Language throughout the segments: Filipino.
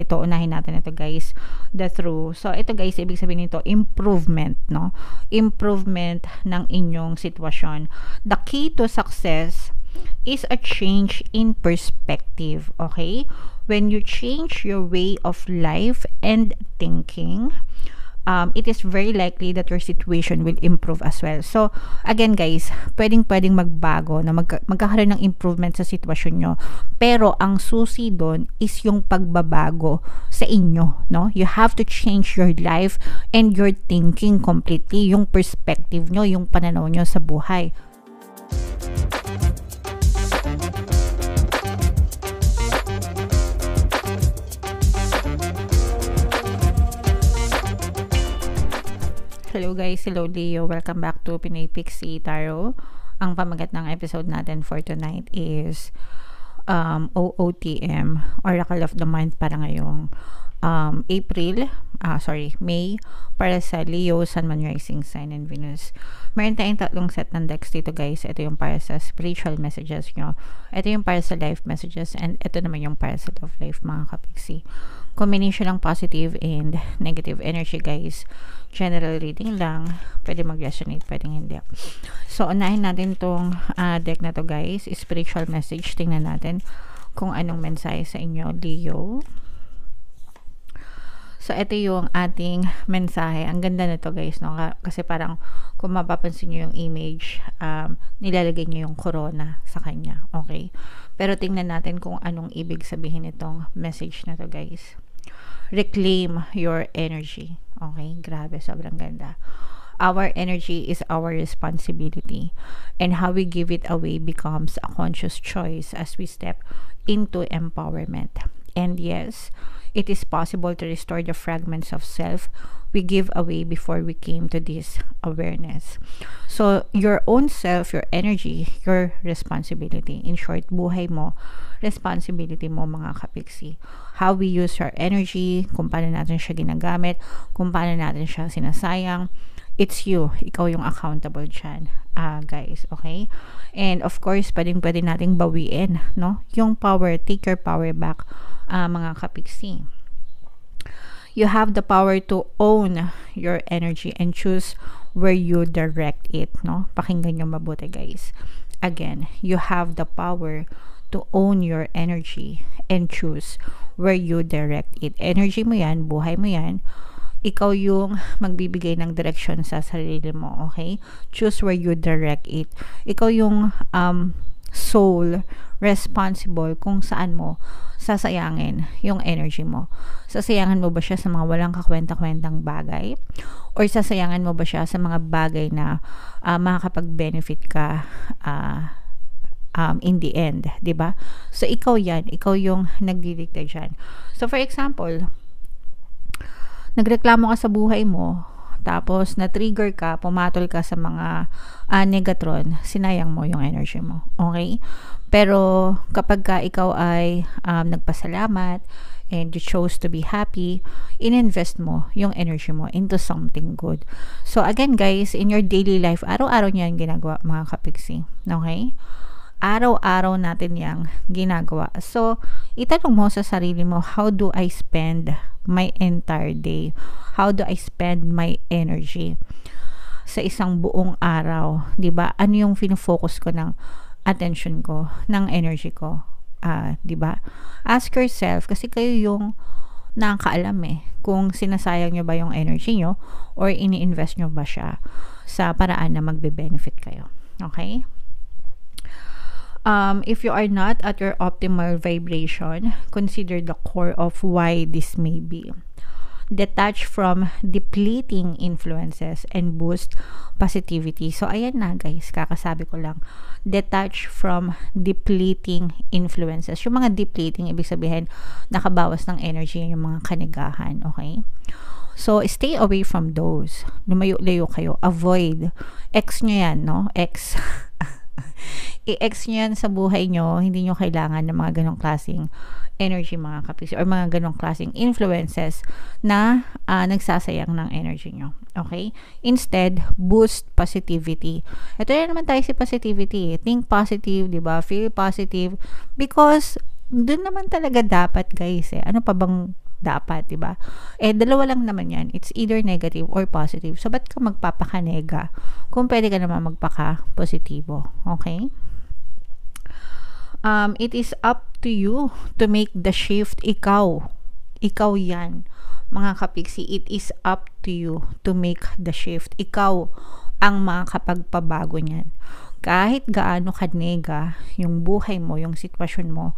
ito, unahin natin ito guys, the through. So ito guys, ibig sabihin nito, improvement, no? Improvement ng inyong sitwasyon. The key to success is a change in perspective, okay? When you change your way of life and thinking, it is very likely that your situation will improve as well. So, again guys, pwedeng magbago na magkakaroon ng improvement sa sitwasyon nyo. Pero, ang susi doon is yung pagbabago sa inyo, no? You have to change your life and your thinking completely. Yung perspective nyo, yung pananaw nyo sa buhay. Hello guys, hello Leo. Welcome back to Pinay Pixie Tarot. Ang pamagat ng episode natin for tonight is OOTM, Oracle of the Month para ngayong May, para sa Leo, Sun, Moon, Rising Sign, and Venus. Meron tayong tatlong set ng decks dito guys. Ito yung para sa spiritual messages nyo, ito yung para sa life messages, and ito naman yung para sa love life mga kapiksi. Combination ng positive and negative energy guys. General reading lang, pwede mag-resonate, pwedeng hindi. So unahin natin tong deck na to guys, spiritual message. Tingnan natin kung anong mensahe sa inyo Leo. So, ito yung ating mensahe. Ang ganda na to guys, no? Kasi parang, kung mapapansin nyo yung image, nilalagay nyo yung corona sa kanya. Okay? Pero tingnan natin kung anong ibig sabihin itong message na to guys. Reclaim your energy. Okay? Grabe, sobrang ganda. Our energy is our responsibility, and how we give it away becomes a conscious choice as we step into empowerment. And yes, it is possible to restore the fragments of self we give away before we came to this awareness. So, your own self, your energy, your responsibility. In short, buhay mo, responsibility mo mga kapiksi. How we use our energy, kung paano natin siya ginagamit, kung paano natin siya sinasayang, it's you. Ikaw yung accountable dyan, guys. Okay? And of course, pwede nating bawiin, no? Yung power, take your power back, mga kapiksi. You have the power to own your energy and choose where you direct it, no? Pakinggan nyo mabuti, guys. Again, you have the power to own your energy and choose where you direct it. Energy mo yan, buhay mo yan. Ikaw yung magbibigay ng direction sa sarili mo, okay? Choose where you direct it. Ikaw yung soul responsible kung saan mo sasayangin yung energy mo. Sasayangan mo ba siya sa mga walang kakwenta-kwentang bagay? Or sasayangan mo ba siya sa mga bagay na makakapag-benefit ka in the end, 'di ba? So ikaw 'yan, ikaw yung nagdidikta diyan. So for example, nagreklamo ka sa buhay mo, tapos na-trigger ka, pumatol ka sa mga negatron, sinayang mo yung energy mo. Okay? Pero kapag ka ikaw ay nagpasalamat and you chose to be happy, ininvest mo yung energy mo into something good. So again guys, in your daily life, araw-araw niyo yung ginagawa mga kapiksi. Okay? Araw-araw natin yang ginagawa. So, itanong mo sa sarili mo, how do I spend my entire day? How do I spend my energy sa isang buong araw? 'Di ba? Ano yung fino-focus ko ng attention ko, ng energy ko? 'Di ba? Ask yourself, kasi kayo yung nakakaalam kung sinasayang nyo ba yung energy nyo or ini-invest nyo ba siya sa paraan na magbe-benefit kayo. Okay? If you are not at your optimal vibration, consider the core of why this may be. Detach from depleting influences and boost positivity. So, ayan na guys, kakasabi ko lang. Detach from depleting influences. Yung mga depleting, ibig sabihin, nakabawas ng energy yung mga kanigahan. Okay? So, stay away from those. Lumayo-layo kayo. Avoid. X nyo yan, no? X. I-ex nyo yan sa buhay nyo. Hindi nyo kailangan ng mga ganong klaseng energy mga kapisi or mga ganong klaseng influences na nagsasayang ng energy nyo. Okay? Instead, boost positivity. Ito na naman tayo si positivity. Think positive, di ba? Feel positive. Because, dun naman talaga dapat guys Ano pa bang dapat, di ba? Dalawa lang naman yan. It's either negative or positive. So, ba't ka magpapaka-nega kung pwede ka naman magpaka-positibo? Okay? It is up to you to make the shift. Ikaw yan, mga kapiksi. It is up to you to make the shift. Ikaw ang makakapagpabago niyan. Kahit gaano ka-nega yung buhay mo, yung sitwasyon mo,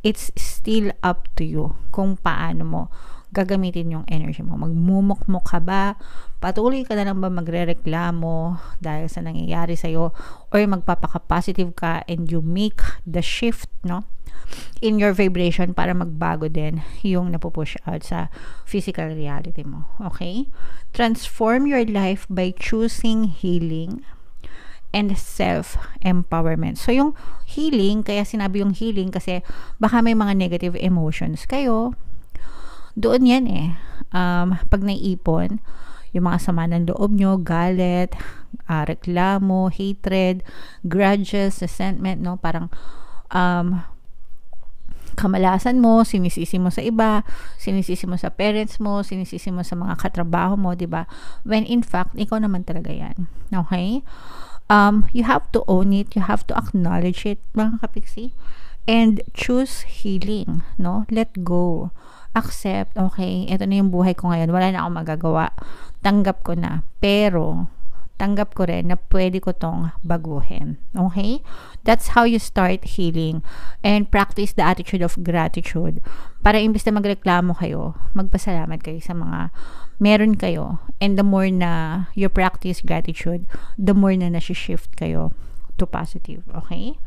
it's still up to you kung paano mo gagamitin yung energy mo. Magmumukmuk ka ba? Patuloy ka na lang ba magrereklamo dahil sa nangyayari sa'yo? Or magpapaka-positive ka and you make the shift, no? In your vibration para magbago din yung napupush out sa physical reality mo. Okay? Transform your life by choosing healing and self-empowerment. So, yung healing, kaya sinabi yung healing kasi baka may mga negative emotions kayo. Doon yan pag naiipon, yung mga sama ng loob nyo, galit, reklamo, hatred, grudges, resentment, no? Parang, kamalasan mo, sinisisi mo sa iba, sinisisi mo sa parents mo, sinisisi mo sa mga katrabaho mo, di ba? When in fact, ikaw naman talaga yan. Okay? You have to own it, you have to acknowledge it, mga kapiksi, and choose healing, no? Let go. Accept, okay, ito na yung buhay ko ngayon, wala na akong magagawa. Tanggap ko na. Pero, tanggap ko rin na pwede ko tong baguhin. Okay? That's how you start healing and practice the attitude of gratitude. Para imbes na magreklamo kayo, magpasalamat kayo sa mga meron kayo. And the more na you practice gratitude, the more na nasi-shift kayo to positive. Okay?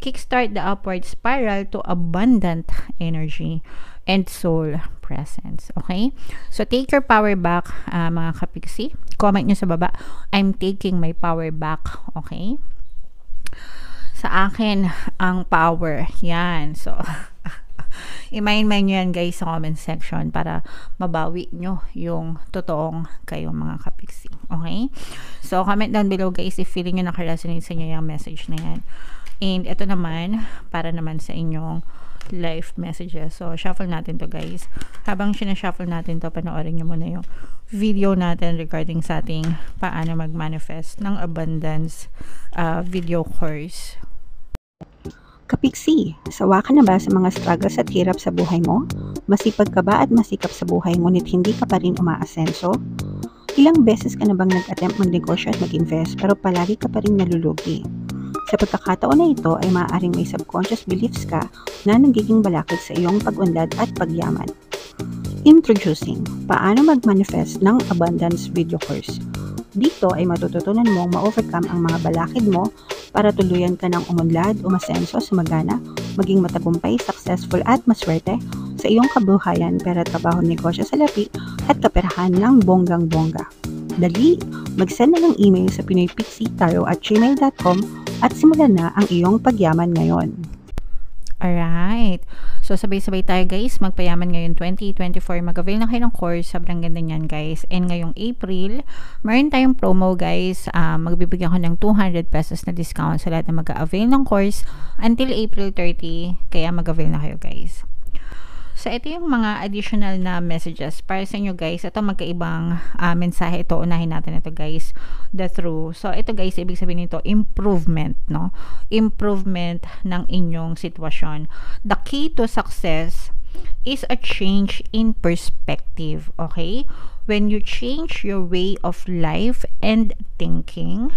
Kickstart the upward spiral to abundant energy and soul presence. Okay? So, take your power back, mga kapiksi. Comment nyo sa baba, I'm taking my power back. Okay? Sa akin, ang power. Yan. So, i-mind nyo yan, guys, sa comment section para mabawi nyo yung totoong kayo, mga kapiksi. Okay? So, comment down below, guys, if feeling nyo nakaresonate sa inyo yung message na yan. And ito naman, para naman sa inyong life messages. So, shuffle natin to, guys. Habang sinashuffle natin to, panoorin nyo muna yung video natin regarding sa ating paano mag-manifest ng abundance video course. Kapiksi, sawa ka na ba sa mga struggles at hirap sa buhay mo? Masipag ka ba at masikap sa buhay ngunit hindi ka pa rin umaasenso? Ilang beses ka na bang nag-attempt magnegosyo at mag-invest pero palagi ka pa rin nalulugi? Sa pagkakataon na ito ay maaaring may subconscious beliefs ka na nagiging balakid sa iyong pag-unlad at pagyaman. Introducing, paano mag-manifest ng abundance video course. Dito ay matututunan mong ma-overcome ang mga balakid mo para tuluyan ka ng umunlad, umasenso, sumagana, maging matagumpay, successful at maswerte sa iyong kabuhayan, pera, trabaho, negosyo, salapi at kaperahan ng bonggang-bongga. Dali, mag-send na ng email sa pinoypixitaro@gmail.com at simulan na ang iyong pagyaman ngayon. Alright. So, sabay-sabay tayo, guys. Magpayaman ngayon 2024. Mag-avail na kayo ng course. Sobrang ganda niyan, guys. And ngayong April, meron tayong promo, guys. Magbibigyan ko ng 200 pesos na discount sa lahat na mag-avail ng course until April 30. Kaya mag-avail na kayo, guys. So, ito yung mga additional na messages para sa inyo, guys. Ito magkaibang mensahe ito. Unahin natin ito, guys. The true. So, ito, guys, ibig sabihin nito, improvement, no? Improvement ng inyong sitwasyon. The key to success is a change in perspective, okay? When you change your way of life and thinking,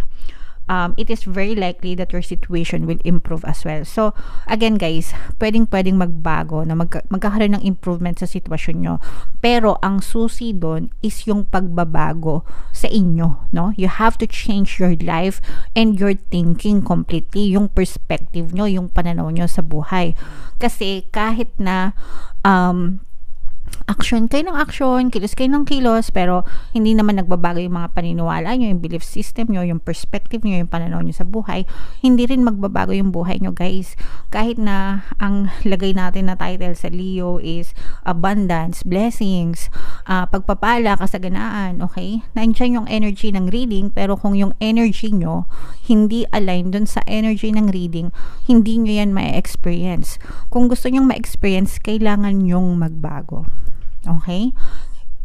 it is very likely that your situation will improve as well. So, again, guys, pwedeng magbago na magkakaroon ng improvement sa sitwasyon nyo. Pero, ang susi doon is yung pagbabago sa inyo, no? You have to change your life and your thinking completely. Yung perspective nyo, yung pananaw nyo sa buhay. Kasi, kahit na action kayo ng action, kilos kayo ng kilos, pero hindi naman nagbabago yung mga paniniwala nyo, yung belief system nyo, yung perspective nyo, yung pananaw nyo sa buhay, hindi rin magbabago yung buhay nyo, guys. Kahit na ang lagay natin na title sa Leo is abundance, blessings, pagpapala, kasaganaan, okay? Nandiyan yung energy ng reading, pero kung yung energy nyo hindi align dun sa energy ng reading, hindi nyo yan ma-experience. Kung gusto nyong ma-experience, kailangan nyong magbago. Okay?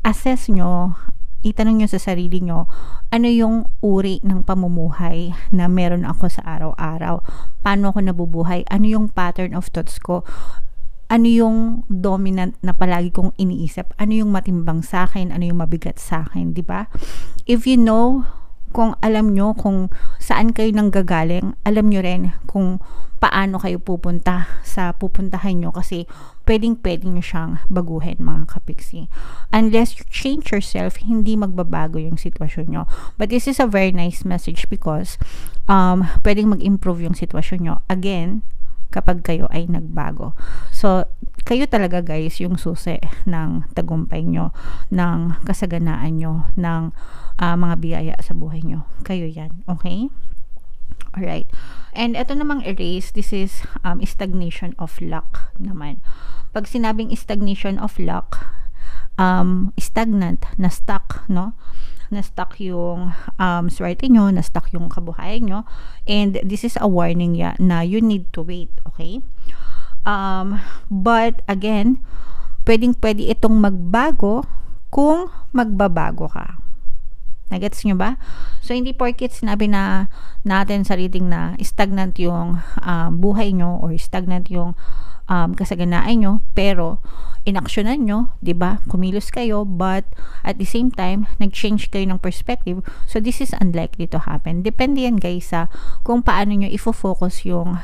Assess nyo, itanong nyo sa sarili nyo, ano yung uri ng pamumuhay na meron ako sa araw-araw? Paano ako nabubuhay? Ano yung pattern of thoughts ko? Ano yung dominant na palagi kong iniisip? Ano yung matimbang sa akin? Ano yung mabigat sa akin? Diba? If you know, kung alam nyo kung saan kayo nanggagaling, alam nyo rin kung paano kayo pupunta sa pupuntahan nyo, kasi pwedeng nyo siyang baguhin, mga kapiksi. Unless you change yourself, hindi magbabago yung sitwasyon nyo. But this is a very nice message because pwedeng mag-improve yung sitwasyon nyo. Again, kapag kayo ay nagbago. So, kayo talaga guys yung susi ng tagumpay nyo, ng kasaganaan nyo, ng mga biyaya sa buhay nyo. Kayo yan. Okay? Alright. And ito namang erase, this is stagnation of luck naman. Pag sinabing stagnation of luck, stagnant, na-stuck, no? Na-stuck yung swerte nyo, na-stuck yung kabuhayan nyo, and this is a warning na you need to wait, okay? But again, pwede itong magbago kung magbabago ka. Nagets nyo ba? So, hindi porket sinabi na natin sa reading na stagnant yung buhay nyo or stagnant yung kasaganaan nyo, pero inaksyonan nyo, diba? Kumilos kayo, but at the same time, nag-change kayo ng perspective. So, this is unlikely to happen. Depende yan guys sa kung paano nyo ifo-focus yung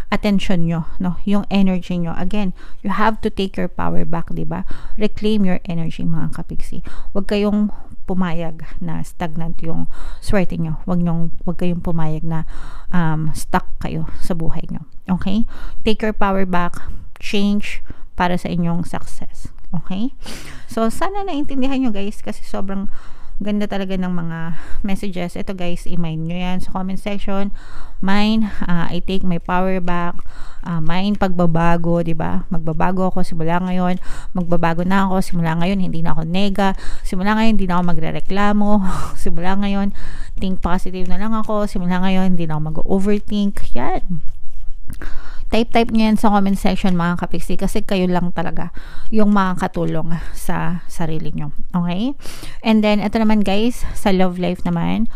attention nyo, no? Yung energy nyo. Again, you have to take your power back, diba? Reclaim your energy, mga kapiksi. Huwag kayong pumayag na stagnant yung swerte nyo. Huwag kayong pumayag na stuck kayo sa buhay nyo. Okay? Take your power back. Change para sa inyong success. Okay? So, sana naintindihan nyo guys, kasi sobrang ganda talaga ng mga messages. Ito guys, i-mine nyo yan sa comment section. Mine, I take my power back. Mine, pagbabago, diba? Magbabago ako simula ngayon. Magbabago na ako simula ngayon. Hindi na ako nega. Simula ngayon, hindi na ako magrereklamo. Simula ngayon, think positive na lang ako. Simula ngayon, hindi na ako mag-overthink. Yan. Type nyo yan sa comment section, mga kapiksi, kasi kayo lang talaga yung makakatulong sa sarili nyo. Okay? And then, ito naman guys, sa love life naman,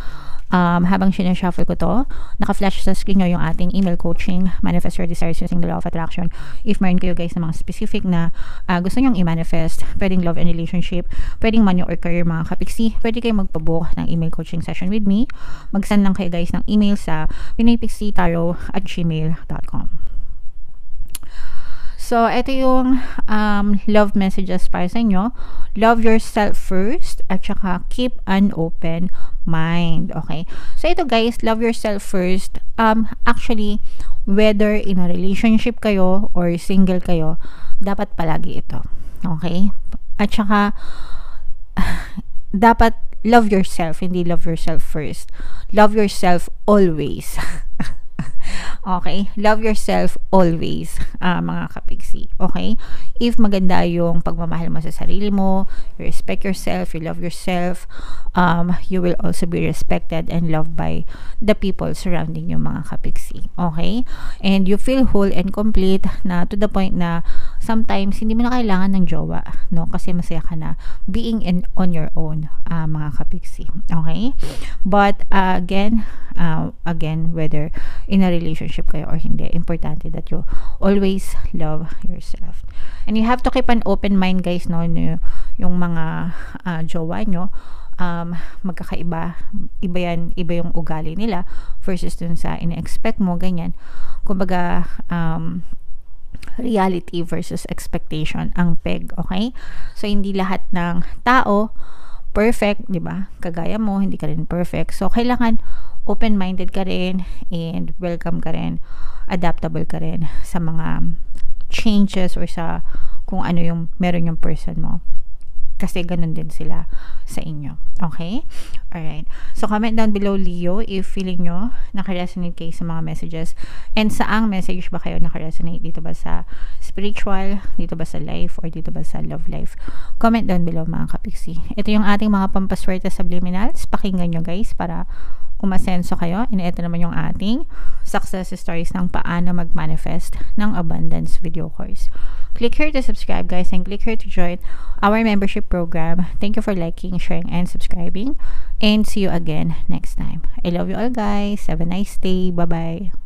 habang sinashuffle ko to, naka-flash sa screen nyo yung ating email coaching, Manifest Your Desires Using the Law of Attraction. If meron kayo guys na mga specific na gusto nyong i-manifest, pwedeng love and relationship, pwedeng money or career, mga kapiksi, pwede kayo magpabook ng email coaching session with me. Mag-send lang kayo guys ng email sa pinoypixietarot@gmail.com. So, ito yung love messages para sa inyo. Love yourself first at saka keep an open mind. Okay? So, ito guys, love yourself first. Actually, whether in a relationship kayo or single kayo, dapat palagi ito. Okay? At saka, dapat love yourself, hindi love yourself first. Love yourself always. Okay? Love yourself always, mga kapiksi. Okay? If maganda yung pagmamahal mo sa sarili mo, you respect yourself, you love yourself, you will also be respected and loved by the people surrounding you, mga kapiksi. Okay? And you feel whole and complete na to the point na sometimes hindi mo na kailangan ng jowa, no? Kasi masaya ka na being on your own, mga kapiksi. Okay? But again, whether in a relationship kayo or hindi, importante that you always love yourself. And you have to keep an open mind guys, no? Yung mga jowa nyo, magkakaiba, iba yung ugali nila versus dun sa ina-expect mo, ganyan. Kumbaga, reality versus expectation ang peg, okay? So, hindi lahat ng tao perfect, di ba? Kagaya mo, hindi ka rin perfect. So, kailangan open-minded ka rin and welcome ka rin, adaptable ka rin sa mga changes or sa kung ano yung meron yung person mo. Kasi ganun din sila sa inyo. Okay? Alright. So, comment down below, Leo, if feeling nyo nakaresonate kayo sa mga messages. And saang message ba kayo nakaresonate? Dito ba sa spiritual? Dito ba sa life? Or dito ba sa love life? Comment down below, mga kapiksi. Ito yung ating mga pampaswerte subliminals. Pakinggan nyo, guys, para umasenso kayo. And ito naman yung ating success stories ng paano mag-manifest ng abundance video course. Click here to subscribe, guys, and click here to join our membership program. Thank you for liking, sharing, and subscribing. And see you again next time. I love you all, guys. Have a nice day. Bye-bye.